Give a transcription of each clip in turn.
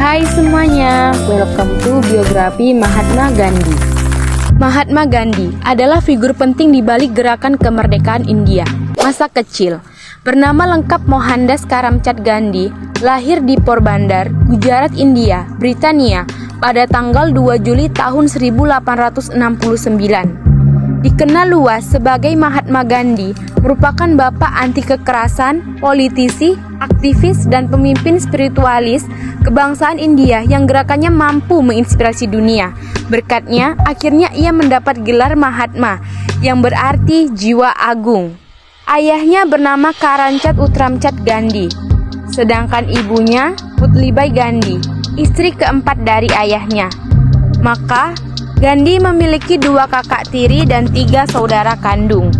Hai semuanya, welcome to biografi Mahatma Gandhi. Mahatma Gandhi adalah figur penting di balik gerakan kemerdekaan India. Masa kecil, bernama lengkap Mohandas Karamchand Gandhi, lahir di Porbandar, Gujarat, India, Britania, pada tanggal 2 Juli tahun 1869. Dikenal luas sebagai Mahatma Gandhi, merupakan bapak anti kekerasan, politisi, aktivis, dan pemimpin spiritualis kebangsaan India yang gerakannya mampu menginspirasi dunia. Berkatnya, akhirnya ia mendapat gelar Mahatma, yang berarti jiwa agung. Ayahnya bernama Karamchand Uttamchand Gandhi, sedangkan ibunya Putlibai Gandhi, istri keempat dari ayahnya. Maka, Gandhi memiliki 2 kakak tiri dan 3 saudara kandung.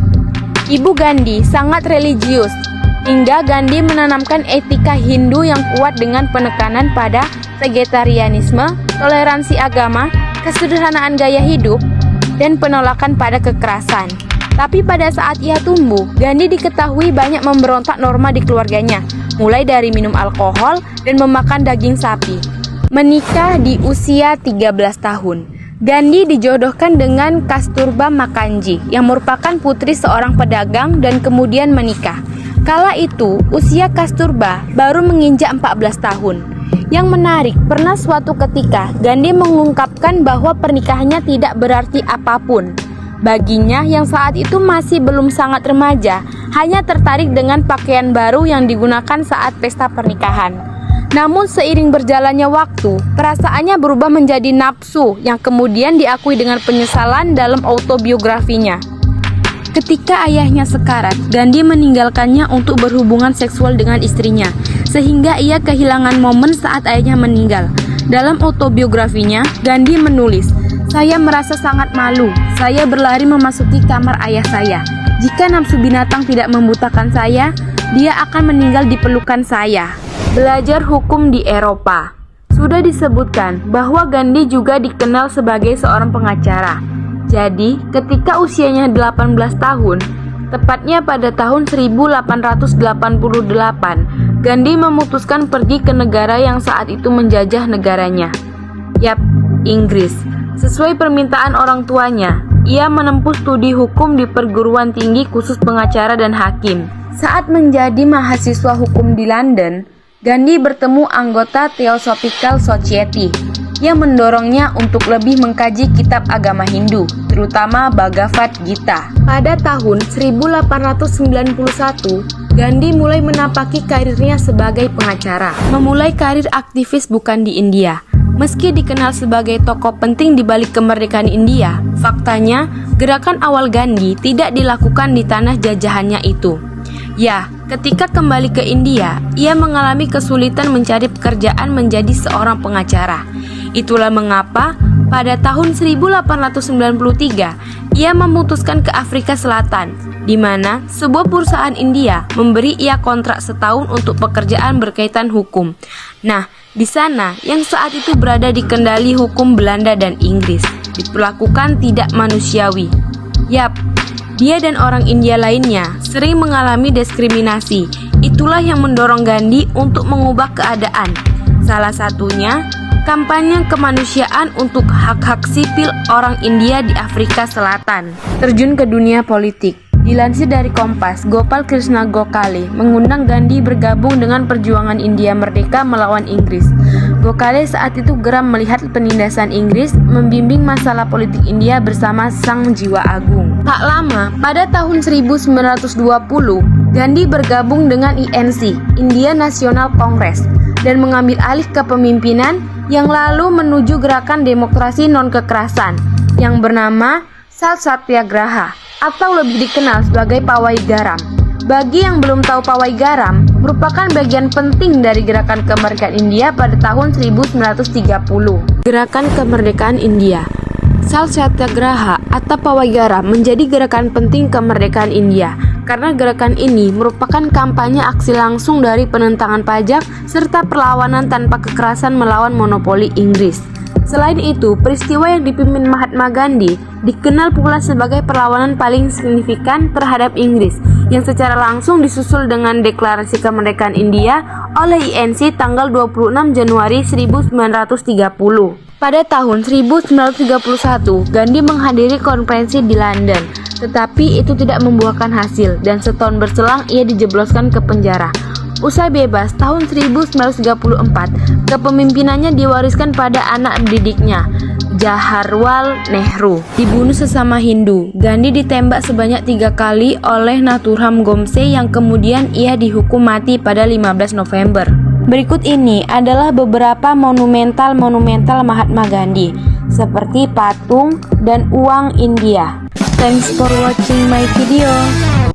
Ibu Gandhi sangat religius, hingga Gandhi menanamkan etika Hindu yang kuat dengan penekanan pada vegetarianisme, toleransi agama, kesederhanaan gaya hidup, dan penolakan pada kekerasan. Tapi pada saat ia tumbuh, Gandhi diketahui banyak memberontak norma di keluarganya, mulai dari minum alkohol dan memakan daging sapi. Menikah di usia 13 tahun. Gandhi dijodohkan dengan Kasturba Makanji yang merupakan putri seorang pedagang dan kemudian menikah. Kala itu, usia Kasturba baru menginjak 14 tahun. Yang menarik, pernah suatu ketika Gandhi mengungkapkan bahwa pernikahannya tidak berarti apapun. Baginya yang saat itu masih belum sangat remaja, hanya tertarik dengan pakaian baru yang digunakan saat pesta pernikahan. Namun seiring berjalannya waktu, perasaannya berubah menjadi nafsu yang kemudian diakui dengan penyesalan dalam autobiografinya. Ketika ayahnya sekarat, Gandhi meninggalkannya untuk berhubungan seksual dengan istrinya, sehingga ia kehilangan momen saat ayahnya meninggal. Dalam autobiografinya, Gandhi menulis, "Saya merasa sangat malu. Saya berlari memasuki kamar ayah saya. Jika nafsu binatang tidak membutakan saya, dia akan meninggal di pelukan saya." Belajar hukum di Eropa. Sudah disebutkan bahwa Gandhi juga dikenal sebagai seorang pengacara. Jadi, ketika usianya 18 tahun, tepatnya pada tahun 1888, Gandhi memutuskan pergi ke negara yang saat itu menjajah negaranya. Yap, Inggris. Sesuai permintaan orang tuanya, ia menempuh studi hukum di perguruan tinggi khusus pengacara dan hakim. Saat menjadi mahasiswa hukum di London, Gandhi bertemu anggota Theosophical Society yang mendorongnya untuk lebih mengkaji kitab agama Hindu, terutama Bhagavad Gita. Pada tahun 1891, Gandhi mulai menapaki karirnya sebagai pengacara, memulai karir aktivis bukan di India. Meski dikenal sebagai tokoh penting di balik kemerdekaan India, faktanya gerakan awal Gandhi tidak dilakukan di tanah jajahannya itu. Ya, ketika kembali ke India, ia mengalami kesulitan mencari pekerjaan menjadi seorang pengacara. Itulah mengapa pada tahun 1893 ia memutuskan ke Afrika Selatan, di mana sebuah perusahaan India memberi ia kontrak setahun untuk pekerjaan berkaitan hukum. Nah, di sana yang saat itu berada di kendali hukum Belanda dan Inggris, diperlakukan tidak manusiawi. Yap, dia dan orang India lainnya sering mengalami diskriminasi. Itulah yang mendorong Gandhi untuk mengubah keadaan. Salah satunya, kampanye kemanusiaan untuk hak-hak sipil orang India di Afrika Selatan. Terjun ke dunia politik. Dilansir dari Kompas, Gopal Krishna Gokhale mengundang Gandhi bergabung dengan perjuangan India merdeka melawan Inggris. Gokhale saat itu geram melihat penindasan Inggris membimbing masalah politik India bersama sang jiwa agung. Tak lama, pada tahun 1920, Gandhi bergabung dengan INC, Indian National Congress, dan mengambil alih kepemimpinan yang lalu menuju gerakan demokrasi non-kekerasan yang bernama Salt Satyagraha, atau lebih dikenal sebagai pawai garam. Bagi yang belum tahu pawai garam, merupakan bagian penting dari gerakan kemerdekaan India pada tahun 1930. Gerakan kemerdekaan India. Salt Satyagraha atau pawai garam menjadi gerakan penting kemerdekaan India karena gerakan ini merupakan kampanye aksi langsung dari penentangan pajak serta perlawanan tanpa kekerasan melawan monopoli Inggris. Selain itu, peristiwa yang dipimpin Mahatma Gandhi dikenal pula sebagai perlawanan paling signifikan terhadap Inggris yang secara langsung disusul dengan Deklarasi Kemerdekaan India oleh INC tanggal 26 Januari 1930. Pada tahun 1931, Gandhi menghadiri konferensi di London, tetapi itu tidak membuahkan hasil dan setahun berselang ia dijebloskan ke penjara. Usai bebas tahun 1934, kepemimpinannya diwariskan pada anak didiknya, Jawaharlal Nehru. Dibunuh sesama Hindu, Gandhi ditembak sebanyak 3 kali oleh Nathuram Godse yang kemudian ia dihukum mati pada 15 November. Berikut ini adalah beberapa monumental Mahatma Gandhi, seperti patung dan uang India. Thanks for watching my video.